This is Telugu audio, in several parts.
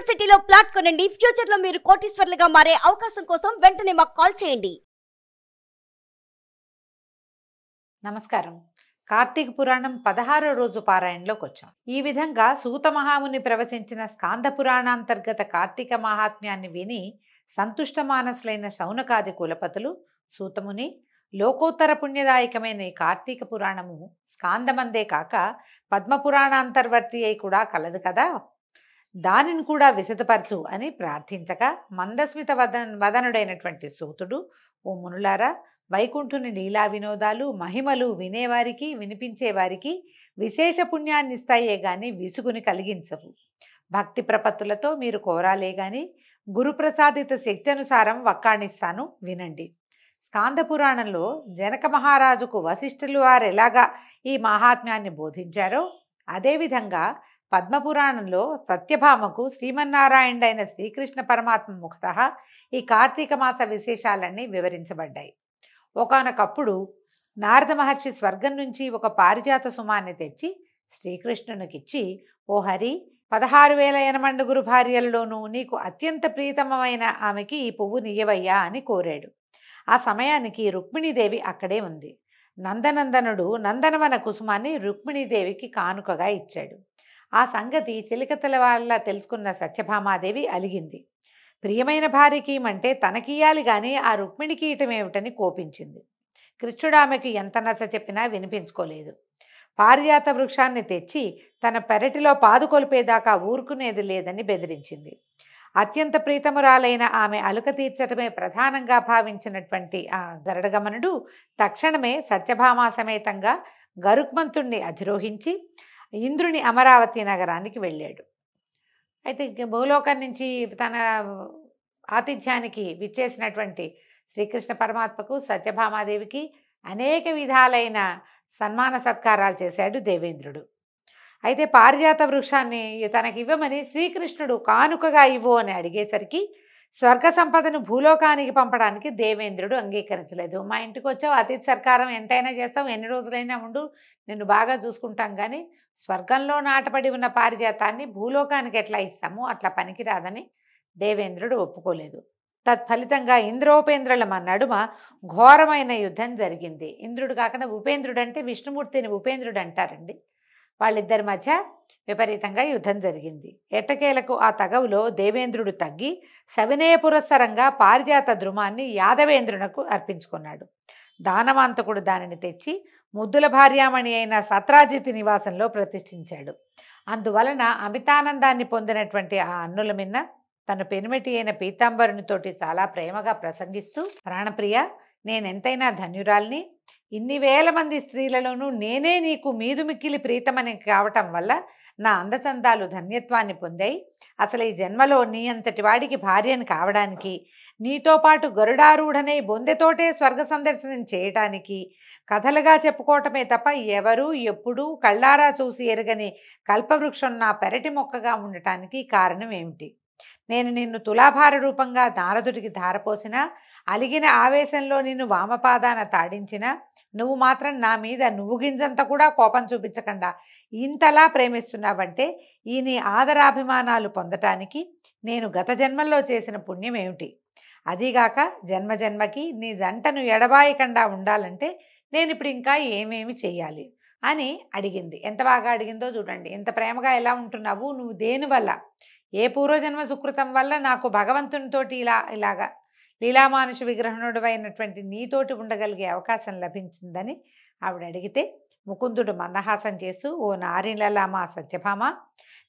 సిటీలో ప్లాట్ కొనండి. ఫ్యూచర్ లో మీరు కోటీశ్వర్లుగా మారే అవకాశం కోసం వెంటనే మాకు కాల్ చేయండి. నమస్కారం. కార్తీక పురాణం 16వ రోజు పారాయణలోకి వచ్చాం. ఈ విధంగా సూత మహాముని ప్రవచించిన స్కాంద పురాణాంతర్గత కార్తీక మహాత్మ్యాన్ని విని సంతుష్ట మానసులైన శౌనకాది కులపతులు సూతముని, లోకోత్తర పుణ్యదాయకమైన ఈ కార్తీక పురాణము స్కాందమందే కాక పద్మపురాణాంతర్వర్తి అయి కూడా కలదు కదా, దానిని కూడా విశదపరచు అని ప్రార్థించగా మందస్మిత వదనుడైనటువంటి సూతుడు, ఓ మునులారా, వైకుంఠుని లీలా వినోదాలు మహిమలు వినేవారికి వినిపించేవారికి విశేష పుణ్యాన్ని ఇస్తాయే గాని విసుగుని కలిగించవు. భక్తి ప్రపత్తులతో మీరు కోరాలే గాని గురుప్రసాదిత శక్తి అనుసారం వక్కాణిస్తాను, వినండి. స్కాంద పురాణంలో జనక మహారాజుకు వశిష్ఠులు వారు ఎలాగా ఈ మహాత్మ్యాన్ని బోధించారో అదేవిధంగా పద్మపురాణంలో సత్యభామకు శ్రీమన్నారాయణుడైన శ్రీకృష్ణ పరమాత్మ ముఖతః ఈ కార్తీక మాస విశేషాలన్నీ వివరించబడ్డాయి. ఒకానొకప్పుడు నారద మహర్షి స్వర్గం నుంచి ఒక పారిజాత సుమాన్ని తెచ్చి శ్రీకృష్ణునికిచ్చి, ఓ హరి, 16,000 యనమండుగురు భార్యలలోనూ నీకు అత్యంత ప్రీతమమైన ఆమెకి ఈ పువ్వు నీయవయ్యా అని కోరాడు. ఆ సమయానికి రుక్మిణీదేవి అక్కడే ఉంది. నందనందనుడు నందనవన కుసుమాన్ని రుక్మిణీదేవికి కానుకగా ఇచ్చాడు. ఆ సంగతి చిలికతల వల్ల తెలుసుకున్న సత్యభామాదేవి అలిగింది. ప్రియమైన భార్యకి అంటే తనకియాలి గాని ఆ రుక్మిణికి ఇటమేమిటని కోపించింది. కృష్ణుడు ఆమెకు ఎంత నచ్చ చెప్పినా వినిపించుకోలేదు. పారిజాత వృక్షాన్ని తెచ్చి తన పెరటిలో పాదుకొలిపేదాకా ఊరుకునేది లేదని బెదిరించింది. అత్యంత ప్రీతమురాలైన ఆమె అలుక తీర్చటమే ప్రధానంగా భావించినటువంటి ఆ గరుడగమనుడు తక్షణమే సత్యభామా సమేతంగా గరుక్మంతుణ్ణి అధిరోహించి ఇంద్రుని అమరావతి నగరానికి వెళ్ళాడు. అయితే భూలోకం నుంచి తన ఆతిథ్యానికి విచ్చేసినటువంటి శ్రీకృష్ణ పరమాత్మకు సత్యభామాదేవికి అనేక విధాలైన సన్మాన సత్కారాలు చేశాడు దేవేంద్రుడు. అయితే పారిజాత వృక్షాన్ని తనకి ఇవ్వమని శ్రీకృష్ణుడు కానుకగా ఇవ్వు అని అడిగేసరికి స్వర్గ సంపదను భూలోకానికి పంపడానికి దేవేంద్రుడు అంగీకరించలేదు. మా ఇంటికి వచ్చావు, అతిథి సత్కారం ఎంతైనా చేస్తావు, ఎన్ని రోజులైనా ఉండు, నిన్ను బాగా చూసుకుంటాం, కానీ స్వర్గంలో నాటపడి ఉన్న పారిజాతాన్ని భూలోకానికి ఎట్లా ఇస్తాము, అట్లా పనికిరాదని దేవేంద్రుడు ఒప్పుకోలేదు. తత్ఫలితంగా ఇంద్రోపేంద్రుల నడుమ ఘోరమైన యుద్ధం జరిగింది. ఇంద్రుడు కాకుండా ఉపేంద్రుడు అంటే విష్ణుమూర్తిని ఉపేంద్రుడు అంటారండి. వాళ్ళిద్దరి మధ్య విపరీతంగా యుద్ధం జరిగింది. ఎట్టకేలకు ఆ తగవులో దేవేంద్రుడు తగ్గి సవినయ పురస్సరంగా పారిజాత ద్రుమాన్ని యాదవేంద్రునకు అర్పించుకున్నాడు. దానవాంతకుడు దానిని తెచ్చి ముద్దుల భార్యామణి అయిన సత్రాజితి నివాసంలో ప్రతిష్ఠించాడు. అందువలన అమితానందాన్ని పొందినటువంటి ఆ అన్నుల మిన్న తన పెనిమిటి అయిన పీతాంబరునితోటి చాలా ప్రేమగా ప్రసంగిస్తూ, ప్రాణప్రియ, నేనెంతైనా ధన్యురాల్ని, ఇన్ని వేల మంది స్త్రీలలోనూ నేనే నీకు మీదు మిక్కిలి ప్రీతమని కావటం వల్ల నా అందచందాలు ధన్యత్వాన్ని పొందాయి. అసలు ఈ జన్మలో నీ అంతటి వాడికి భార్యను కావడానికి, నీతో పాటు గరుడారూఢనై బొందెతోటే స్వర్గ సందర్శనం చేయటానికి కథలుగా చెప్పుకోవటమే తప్ప ఎవరూ ఎప్పుడూ కళ్ళారా చూసి ఎరగని కల్పవృక్షం నా పెరటి మొక్కగా ఉండటానికి కారణం ఏమిటి? నేను నిన్ను తులాభార రూపంగా నారదుడికి ధారపోసినా, అలిగిన ఆవేశంలో నిన్ను వామపాదాన తాడించినా నువ్వు మాత్రం నా మీద నువ్వు గింజంత కూడా కోపం చూపించకుండా ఇంతలా ప్రేమిస్తున్నావంటే ఈ నీ ఆదరాభిమానాలు పొందటానికి నేను గత జన్మల్లో చేసిన పుణ్యం ఏమిటి? అదీగాక జన్మజన్మకి నీ జంటను ఎడబాయకుండా ఉండాలంటే నేను ఇప్పుడు ఇంకా ఏమేమి చెయ్యాలి అని అడిగింది. ఎంత బాగా అడిగిందో చూడండి. ఎంత ప్రేమగా ఎలా ఉంటున్నావు నువ్వు, దేనివల్ల, ఏ పూర్వజన్మ సుకృతం వల్ల నాకు భగవంతునితోటి ఇలాగా లీలామానుష విగ్రహణుడు అయినటువంటి నీతోటి ఉండగలిగే అవకాశం లభించిందని ఆవిడ అడిగితే, ముకుందుడు మందహాసం చేస్తూ, ఓ నారిలలామా సత్యభామ,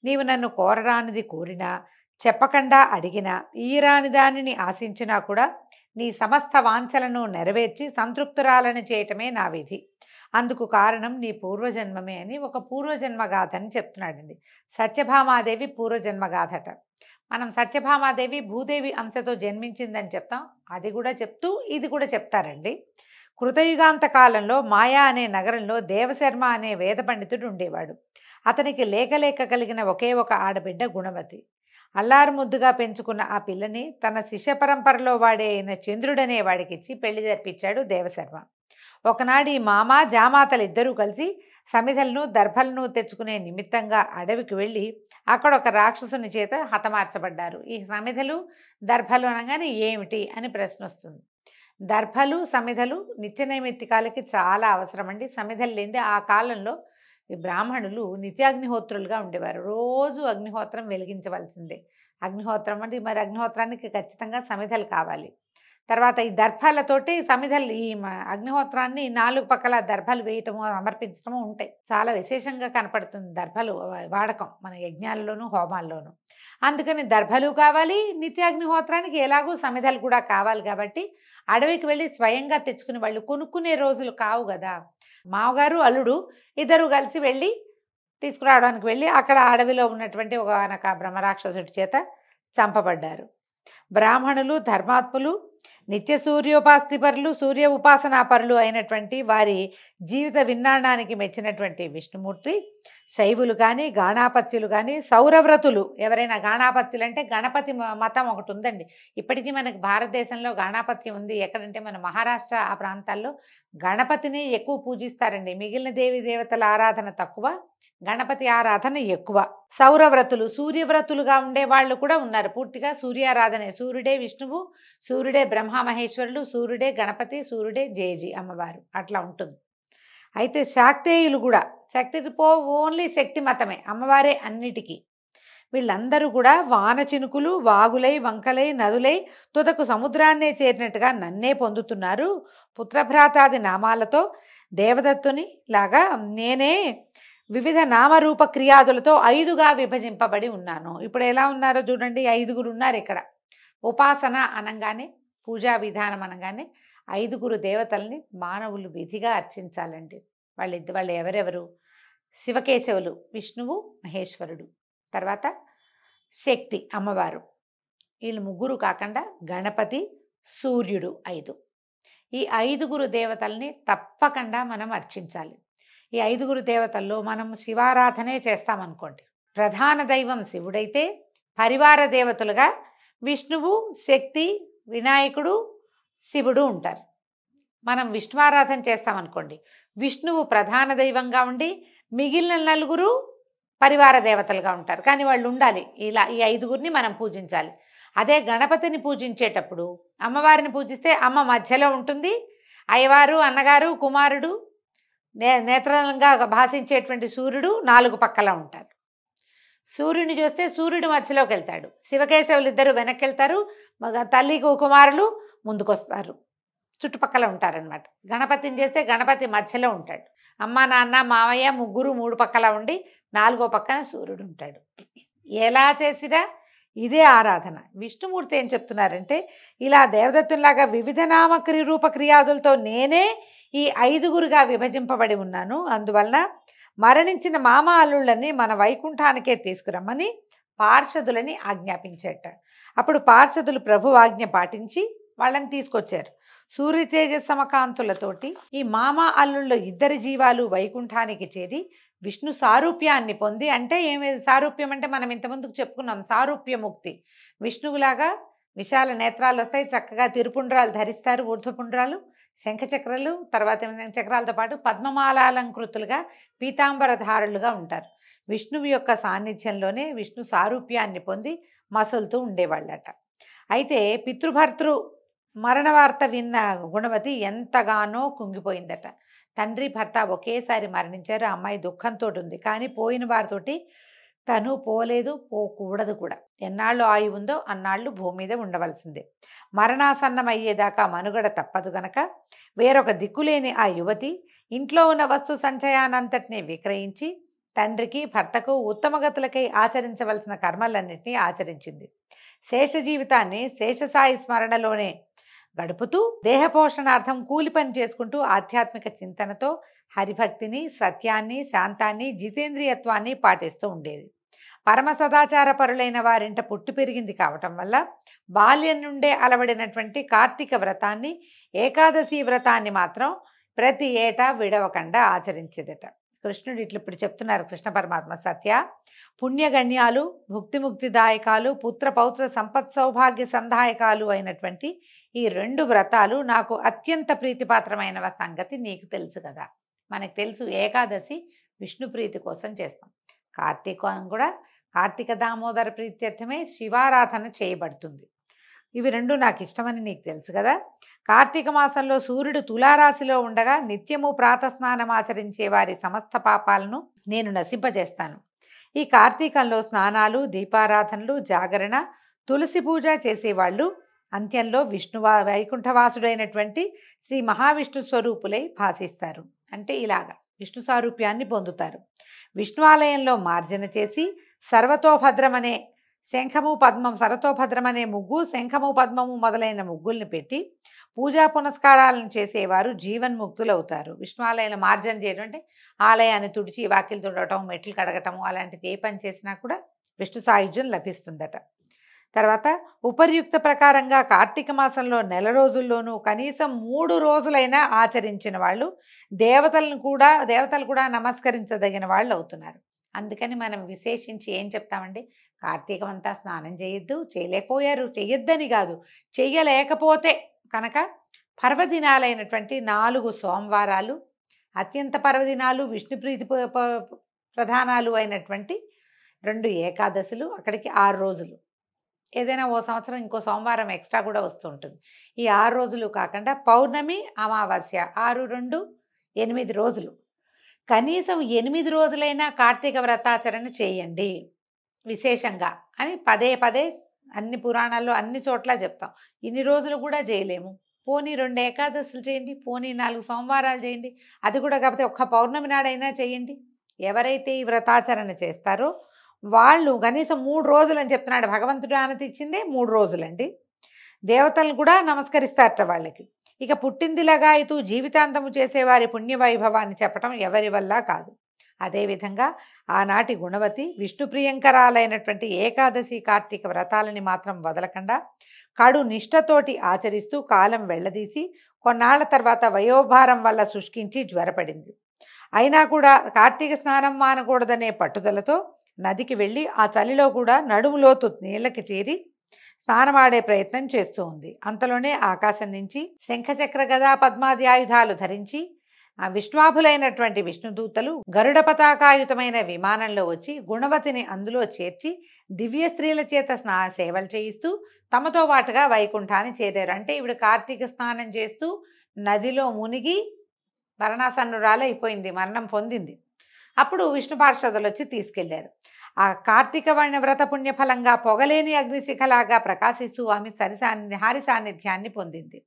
నీవు నన్ను కోరరానిది కోరినా, చెప్పకుండా అడిగినా, ఈ రాని దానిని ఆశించినా కూడా నీ సమస్త వాంఛలను నెరవేర్చి సంతృప్తురాలను చేయటమే నా విధి. అందుకు కారణం నీ పూర్వజన్మమే అని ఒక పూర్వజన్మగాథని చెప్తున్నాడండి. సత్యభామాదేవి పూర్వజన్మగాథట. మనం సత్యభామాదేవి భూదేవి అంశతో జన్మించిందని చెప్తాం, అది కూడా చెప్తూ ఇది కూడా చెప్తారండి. కృతయుగాంత కాలంలో మాయా అనే నగరంలో దేవశర్మ అనే వేద పండితుడు ఉండేవాడు. అతనికి లేక కలిగిన ఒకే ఒక ఆడబిడ్డ గుణవతి. అల్లారు ముద్దుగా పెంచుకున్న ఆ పిల్లని తన శిష్య పరంపరలో వాడే అయిన చంద్రుడనే వాడికిచ్చి పెళ్లి జరిపించాడు దేవశర్మ. ఒకనాడు ఈ మామ జామాతలిద్దరూ కలిసి సమిధలను దర్భలను తెచ్చుకునే నిమిత్తంగా అడవికి వెళ్ళి అక్కడ ఒక రాక్షసుని చేత హతమార్చబడ్డారు. ఈ సమిధలు దర్భలు అనగానే ఏమిటి అని ప్రశ్న వస్తుంది. దర్భలు సమిధలు నిత్య నైమిత్తికాలకి చాలా అవసరం అండి. సమిధలు లేనిదే ఆ కాలంలో ఈ బ్రాహ్మణులు నిత్యాగ్నిహోత్రులుగా ఉండేవారు. రోజు అగ్నిహోత్రం వెలిగించవలసిందే. అగ్నిహోత్రం అంటే మరి అగ్నిహోత్రానికి ఖచ్చితంగా సమిధలు కావాలి. తర్వాత ఈ దర్భాలతోటి సమిధలు ఈ అగ్నిహోత్రాన్ని 4 పక్కల దర్భలు వేయటము సమర్పించడము ఉంటాయి. చాలా విశేషంగా కనపడుతుంది దర్భలు వాడకం మన యజ్ఞాల్లోనూ హోమాల్లోనూ. అందుకని దర్భలు కావాలి, నిత్యాగ్నిహోత్రానికి ఎలాగో సమిధలు కూడా కావాలి. కాబట్టి అడవికి వెళ్ళి స్వయంగా తెచ్చుకుని వాళ్ళు కొనుక్కునే రోజులు కావు కదా. మామగారు అల్లుడు ఇద్దరు కలిసి వెళ్ళి తీసుకురావడానికి వెళ్ళి అక్కడ అడవిలో ఉన్నటువంటి ఒక బ్రహ్మరాక్షసుడి చేత చంపబడ్డారు. బ్రాహ్మణులు ధర్మాత్ములు నిత్య సూర్యోపాస్తిపరులు సూర్య ఉపాసనాపరులు అయినటువంటి వారి జీవిత విన్నాడానికి మెచ్చినటువంటి విష్ణుమూర్తి శైవులు కానీ గాణాపత్యులు కానీ సౌరవ్రతులు ఎవరైనా గాణాపత్యులు అంటే గణపతి మతం ఒకటి ఉందండి. ఇప్పటికీ మనకు భారతదేశంలో గాణాపత్యం ఉంది. ఎక్కడంటే మన మహారాష్ట్ర ఆ ప్రాంతాల్లో గణపతిని ఎక్కువ పూజిస్తారండి. మిగిలిన దేవి దేవతల ఆరాధన తక్కువ, గణపతి ఆరాధన ఎక్కువ. సౌరవ్రతులు సూర్యవ్రతులుగా ఉండే వాళ్ళు కూడా ఉన్నారు. పూర్తిగా సూర్యారాధనే. సూర్యుడే విష్ణువు, సూర్యుడే బ్రహ్మ మహేశ్వరులు, సూర్యుడే గణపతి, సూర్యుడే జేజీ అమ్మవారు, అట్లా ఉంటుంది. అయితే శాక్తేయులు కూడా ఓన్లీ శక్తి మతమే, అమ్మవారే అన్నిటికీ. వీళ్ళందరూ కూడా వాన చినుకులు వాగులై వంకలై నదులై తుదకు సముద్రాన్నే చేరినట్టుగా నన్నే పొందుతున్నారు. పుత్రభ్రాతాది నామాలతో దేవదత్తుని లాగా నేనే వివిధ నామరూప క్రియాదులతో 5గా విభజింపబడి ఉన్నాను. ఇప్పుడు ఎలా ఉన్నారో చూడండి, 5 ఉన్నారు ఇక్కడ. ఉపాసన అనగానే, పూజా విధానం అనగానే 5 దేవతల్ని మానవులు విధిగా అర్చించాలండి. వాళ్ళు ఎవరెవరు? శివకేశవులు విష్ణువు మహేశ్వరుడు, తర్వాత శక్తి అమ్మవారు, వీళ్ళు 3 కాకుండా గణపతి సూర్యుడు 5. ఈ 5 దేవతల్ని తప్పకుండా మనం అర్చించాలి. ఈ 5 దేవతల్లో మనం శివారాధనే చేస్తామనుకోండి. ప్రధాన దైవం శివుడైతే పరివార దేవతలుగా విష్ణువు, శక్తి, వినాయకుడు, శివుడు ఉంటారు. మనం విష్ణువారాధన చేస్తామనుకోండి, విష్ణువు ప్రధాన దైవంగా ఉండి మిగిలిన 4 పరివార దేవతలుగా ఉంటారు. కానీ వాళ్ళు ఉండాలి. ఇలా ఈ 5 మనం పూజించాలి. అదే గణపతిని పూజించేటప్పుడు అమ్మవారిని పూజిస్తే అమ్మ మధ్యలో ఉంటుంది, అయ్యవారు, అన్నగారు, కుమారుడు, నేత్రంగా భాషించేటువంటి సూర్యుడు 4 పక్కల ఉంటారు. సూర్యుని చూస్తే సూర్యుడు మధ్యలోకి వెళ్తాడు, శివకేశవులు ఇద్దరు వెనక్కి వెళ్తారు, తల్లి కుమారులు ముందుకొస్తారు, చుట్టుపక్కల ఉంటారనమాట. గణపతిని చేస్తే గణపతి మధ్యలో ఉంటాడు, అమ్మ నాన్న మావయ్య 3 పక్కల ఉండి 4వ పక్కన సూర్యుడు ఉంటాడు. ఎలా చేసినా ఇదే ఆరాధన. విష్ణుమూర్తి ఏం చెప్తున్నారంటే, ఇలా దేవదత్తులాగా వివిధ రూప క్రియాదులతో నేనే ఈ 5గా విభజింపబడి ఉన్నాను. అందువలన మరణించిన మామ అల్లుళ్ళని మన వైకుంఠానికే తీసుకురమ్మని పార్షదులని ఆజ్ఞాపించేట. అప్పుడు పార్షదులు ప్రభు ఆజ్ఞ పాటించి వాళ్ళని తీసుకొచ్చారు. సూర్య తేజస్సమకాంతులతోటి ఈ మామ అల్లుళ్ళ 2 జీవాలు వైకుంఠానికి చేరి విష్ణు సారూప్యాన్ని పొంది, అంటే ఏమి సారూప్యం అంటే మనం ఇంతకుముందుకు చెప్పుకున్నాం, సారూప్యముక్తి. విష్ణువులాగా విశాల నేత్రాలు వస్తాయి, చక్కగా తిరుపుండ్రాలు ధరిస్తారు, ఊర్ధ్వపుండ్రాలు, శంఖచక్రాలు, తర్వాత చక్రాలతో పాటు పద్మమాలాలంకృతులుగా పీతాంబరధారులుగా ఉంటారు. విష్ణువు యొక్క సాన్నిధ్యంలోనే విష్ణు సారూప్యాన్ని పొంది మసులుతూ ఉండేవాళ్ళట. అయితే పితృభర్తృ మరణ వార్త విన్న గుణవతి ఎంతగానో కుంగిపోయిందట. తండ్రి భర్త ఒకేసారి మరణించారు. అమ్మాయి దుఃఖంతో ఉంది. కానీ పోయిన వారితోటి తను పోలేదు, పోకూడదు కూడా. ఎన్నాళ్ళు ఆయువు ఉందో అన్నాళ్ళు భూమి మీద ఉండవలసిందే. మరణాసన్నం అయ్యేదాకా మనుగడ తప్పదు గనక వేరొక దిక్కులేని ఆ యువతి ఇంట్లో ఉన్న వస్తు సంచయానంతటినీ విక్రయించి తండ్రికి భర్తకు ఉత్తమగతులకై ఆచరించవలసిన కర్మలన్నింటినీ ఆచరించింది. శేష జీవితాన్ని శేషసాయి స్మరణలోనే గడుపుతూ దేహపోషణార్థం కూలి పని చేసుకుంటూ ఆధ్యాత్మిక చింతనతో హరిభక్తిని, సత్యాన్ని, శాంతాన్ని, జితేంద్రియత్వాన్ని పాటిస్తూ ఉండేది. పరమ సదాచార పరులైన వారింట పుట్టి పెరిగింది కావటం వల్ల బాల్యం నుండే అలవడినటువంటి కార్తీక వ్రతాన్ని, ఏకాదశి వ్రతాన్ని మాత్రం ప్రతి ఏటా విడవకుండా ఆచరించేదట. కృష్ణుడు ఇప్పుడు చెప్తున్నారు, కృష్ణ పరమాత్మ, సత్య పుణ్యగణ్యాలు, ముక్తిదాయకాలు, పుత్ర పౌత్ర సంపత్ సౌభాగ్య సందాయకాలు అయినటువంటి ఈ 2 వ్రతాలు నాకు అత్యంత ప్రీతిపాత్రమైన సంగతి నీకు తెలుసు కదా. మనకు తెలుసు ఏకాదశి విష్ణు ప్రీతి కోసం చేస్తాం. కార్తీకం కూడా కార్తీక దామోదర ప్రీత్యర్థమే శివారాధన చేయబడుతుంది. ఇవి రెండు నాకు ఇష్టమని నీకు తెలుసు కదా. కార్తీక మాసంలో సూర్యుడు తులారాశిలో ఉండగా నిత్యము ప్రాతస్నానం ఆచరించే వారి సమస్త పాపాలను నేను నశింపజేస్తాను. ఈ కార్తీకంలో స్నానాలు, దీపారాధనలు, జాగరణ, తులసి పూజ చేసేవాళ్ళు అంత్యంలో వైకుంఠవాసుడైనటువంటి శ్రీ మహావిష్ణు స్వరూపులై భాసిస్తారు. అంటే ఇలాగా విష్ణు సారూప్యాన్ని పొందుతారు. విష్ణు ఆలయంలో మార్జన చేసి సర్వతోభద్రమనే శంఖము పద్మం సరతోభద్రమనే ముగ్గు, శంఖము పద్మము మొదలైన ముగ్గుల్ని పెట్టి పూజా పునస్కారాలను చేసేవారు జీవన్ముక్తులవుతారు. విష్ణు ఆలయంలో మార్జన చేయడం అంటే ఆలయాన్ని తుడిచి వాకిలు తుడవటం, మెట్లు కడగటము, అలాంటిది ఏ పని చేసినా కూడా విష్ణు సాయుధ్యం లభిస్తుందట. తర్వాత ఉపర్యుక్త ప్రకారంగా కార్తీక మాసంలో నెల రోజుల్లోనూ కనీసం 3 రోజులైనా ఆచరించిన వాళ్ళు దేవతలు కూడా నమస్కరించదగిన వాళ్ళు అవుతున్నారు. అందుకని మనం విశేషించి ఏం చెప్తామండి, కార్తీకం అంతా స్నానం చేయొద్దు, చేయలేకపోయారు, చెయ్యొద్దని కాదు, చెయ్యలేకపోతే కనుక పర్వదినాలైనటువంటి 4 సోమవారాలు, అత్యంత పర్వదినాలు విష్ణుప్రీతి ప్రధానాలు అయినటువంటి 2 ఏకాదశులు, అక్కడికి 6 రోజులు, ఏదైనా ఓ సంవత్సరం ఇంకో సోమవారం ఎక్స్ట్రా కూడా వస్తూ ఉంటుంది. ఈ 6 రోజులు కాకుండా పౌర్ణమి, అమావాస్య 6, 2, 8 రోజులు, కనీసం 8 రోజులైనా కార్తీక వ్రతాచరణ చేయండి విశేషంగా అని పదే పదే అన్ని పురాణాల్లో అన్ని చోట్ల చెప్తాం. ఇన్ని రోజులు కూడా చేయలేము, పోనీ 2 ఏకాదశులు చేయండి, పోనీ 4 సోమవారాలు చేయండి, అది కూడా కాకపోతే ఒక్క పౌర్ణమి నాడైనా చేయండి. ఎవరైతే ఈ వ్రతాచరణ చేస్తారో వాళ్ళు కనీసం 3 రోజులు అని చెప్తున్నాడు. భగవంతుడు ఆనతి ఇచ్చిందే 3 రోజులండి. దేవతలు కూడా నమస్కరిస్తారట వాళ్ళకి. ఇక పుట్టిందిలగాయితూ జీవితాంతము చేసేవారి పుణ్యవైభవాన్ని చెప్పటం ఎవరి వల్ల కాదు. అదేవిధంగా ఆనాటి గుణవతి విష్ణు ప్రియంకరాలైనటువంటి ఏకాదశి, కార్తీక వ్రతాలని మాత్రం వదలకుండా కడు నిష్ఠతోటి ఆచరిస్తూ కాలం వెళ్లదీసి కొన్నాళ్ల తర్వాత వయోభారం వల్ల శుష్కించి జ్వరపడింది. అయినా కూడా కార్తీక స్నానం మానకూడదనే పట్టుదలతో నదికి వెళ్ళి ఆ చలిలో కూడా నడుములోతు నీళ్ళకి చేరి స్నానమాడే ప్రయత్నం చేస్తూ ఉంది. అంతలోనే ఆకాశం నుంచి శంఖచక్ర గదా పద్మాది ఆయుధాలు ధరించి ఆ విష్ణువాభులైనటువంటి విష్ణుదూతలు గరుడ పతాకాయుతమైన విమానంలో వచ్చి గుణవతిని అందులో చేర్చి దివ్య స్త్రీల చేత సేవలు చేయిస్తూ తమతో పాటుగా వైకుంఠాన్ని చేరారు. అంటే ఈవిడ కార్తీక స్నానం చేస్తూ నదిలో మునిగి మరణాసన్నురాలైపోయింది, మరణం పొందింది. అప్పుడు విష్ణు పార్షదులు వచ్చి తీసుకెళ్లారు. ఆ కార్తీక వ్రత పుణ్యఫలంగా పొగలేని అగ్నిశిఖలాగా ప్రకాశిస్తూ ఆమె హరి సాన్నిధ్యాన్ని పొందింది.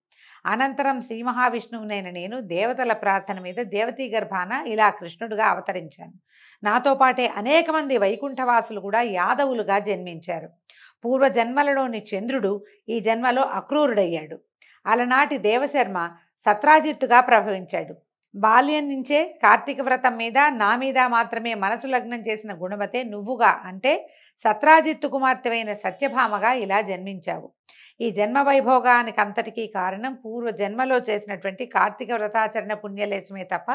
అనంతరం శ్రీ మహావిష్ణువునైన నేను దేవతల ప్రార్థన మీద దేవతీ గర్భాన ఇలా కృష్ణుడుగా అవతరించాను. నాతో పాటే అనేక మంది వైకుంఠవాసులు కూడా యాదవులుగా జన్మించారు. పూర్వజన్మలలోని చంద్రుడు ఈ జన్మలో అక్రూరుడయ్యాడు. అలనాటి దేవశర్మ సత్రాజిత్తుగా ప్రభవించాడు. బాల్యం నుంచే కార్తీక వ్రతం మీద నా మీద మాత్రమే మనసు లగ్నం చేసిన గుణవతే నువ్వుగా అంటే సత్రాజిత్తు కుమార్తెవైన సత్యభామగా ఇలా జన్మించావు. ఈ జన్మ వైభోగానికి అంతటికీ కారణం పూర్వ జన్మలో చేసినటువంటి కార్తీక వ్రతాచరణ పుణ్యలేశమే తప్ప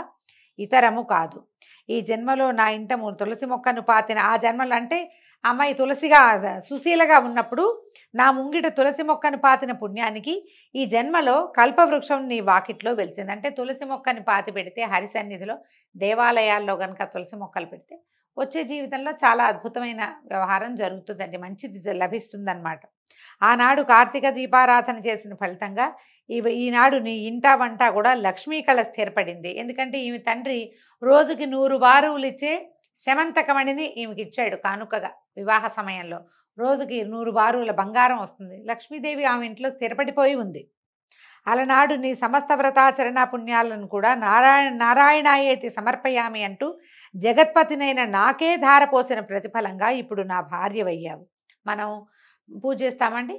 ఇతరము కాదు. ఈ జన్మలో నా ఇంట తులసి మొక్కను పాతిన ఆ జన్మలు అంటే అమ్మాయి తులసిగా సుశీలగా ఉన్నప్పుడు నా ముంగిట తులసి మొక్కను పాతిన పుణ్యానికి ఈ జన్మలో కల్పవృక్షం నీ వాకిట్లో వెలిసింది. అంటే తులసి మొక్కని పాతి పెడితే హరి సన్నిధిలో దేవాలయాల్లో కనుక తులసి మొక్కలు పెడితే వచ్చే జీవితంలో చాలా అద్భుతమైన వ్యవహారం జరుగుతుందండి, మంచిది లభిస్తుందన్నమాట. ఆనాడు కార్తీక దీపారాధన చేసిన ఫలితంగా ఈనాడు నీ ఇంటా వంట కూడా లక్ష్మీ కళ స్థిరపడింది. ఎందుకంటే ఈమె తండ్రి రోజుకి 100 బారువులు ఇచ్చే శమంతకమణిని ఈమెకి ఇచ్చాడు కానుకగా. వివాహ సమయంలో రోజుకి 100 బారువుల బంగారం వస్తుంది. లక్ష్మీదేవి ఆమె ఇంట్లో స్థిరపడిపోయి ఉంది. అలనాడు నీ సమస్త వ్రతాచరణ పుణ్యాలను కూడా నారాయణాయేతి సమర్పయామి అంటూ జగత్పతినైన నాకే ధారపోసిన ప్రతిఫలంగా ఇప్పుడు నా భార్యవయ్యావు. మనం పూజ చేస్తామండి,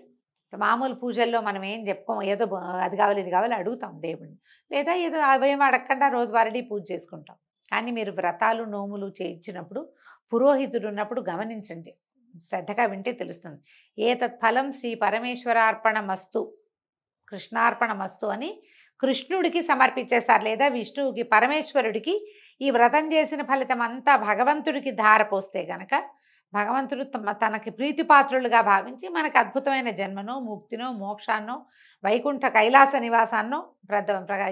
మామూలు పూజల్లో మనం ఏం చెప్పుకోం, ఏదో అది కావాలి ఇది కావాలి అడుగుతాం దేవుడిని, లేదా ఏదో అవేం అడగకుండా రోజువారీ పూజ చేసుకుంటాం. కానీ మీరు వ్రతాలు నోములు చేయించినప్పుడు పురోహితుడు ఉన్నప్పుడు గమనించండి, శ్రద్ధగా వింటే తెలుస్తుంది. ఏతత్ ఫలం శ్రీ పరమేశ్వరార్పణమస్తు, కృష్ణార్పణమస్తు అని కృష్ణుడికి సమర్పించేస్తారు, లేదా విష్ణువుకి, పరమేశ్వరుడికి ఈ వ్రతం చేసిన ఫలితం అంతా భగవంతుడికి ధారపోస్తే గనక భగవంతుడు తనకి ప్రీతిపాత్రులుగా భావించి మనకు అద్భుతమైన జన్మను, ముక్తినో, మోక్షాన్నో, వైకుంఠ కైలాస నివాసాన్నో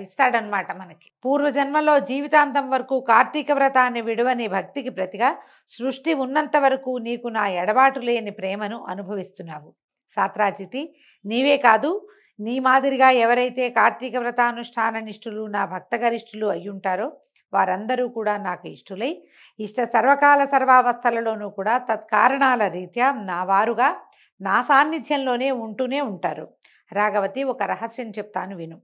ఇస్తాడనమాట మనకి. పూర్వజన్మలో జీవితాంతం వరకు కార్తీక వ్రతాన్ని విడువని భక్తికి ప్రతిగా సృష్టి ఉన్నంత వరకు నీకు నా ఎడబాటు లేని ప్రేమను అనుభవిస్తున్నావు. సాత్రాజితి, నీవే కాదు, నీ మాదిరిగా ఎవరైతే కార్తీక వ్రతానుష్ఠాన నిష్ఠులు, నా భక్తగరిష్ఠులు అయ్యుంటారో వారందరూ కూడా నాకు ఇష్టులై సర్వకాల సర్వావస్థలలోనూ కూడా తత్కారణాల రీత్యా నా వారుగా నా సాన్నిధ్యంలోనే ఉంటూనే ఉంటారు. రాఘవతి, ఒక రహస్యం చెప్తాను విను.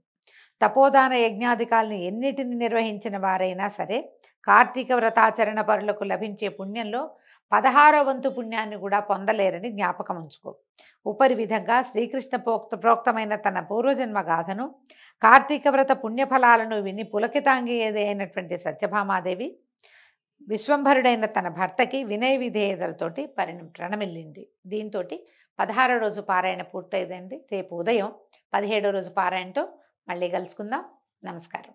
తపోదాన యజ్ఞాధికాల్ని ఎన్నిటిని నిర్వహించిన వారైనా సరే కార్తీక వ్రతాచరణ పరులకు లభించే పుణ్యంలో 16వ వంతు పుణ్యాన్ని కూడా పొందలేరని జ్ఞాపకం ఉంచుకో. ఉపరి విధంగా శ్రీకృష్ణ ప్రోక్తమైన తన పూర్వజన్మ గాథను, కార్తీక వ్రత పుణ్యఫలాలను విని పులకితాంగి అయినటువంటి సత్యభామాదేవి విశ్వంభరుడైన తన భర్తకి వినయ విధేయతలతోటి ప్రణమిల్లింది. దీంతో 16వ రోజు పారాయణ పూర్తయిందండి. రేపు ఉదయం 17వ రోజు పారాయణతో మళ్ళీ కలుసుకుందాం. నమస్కారం.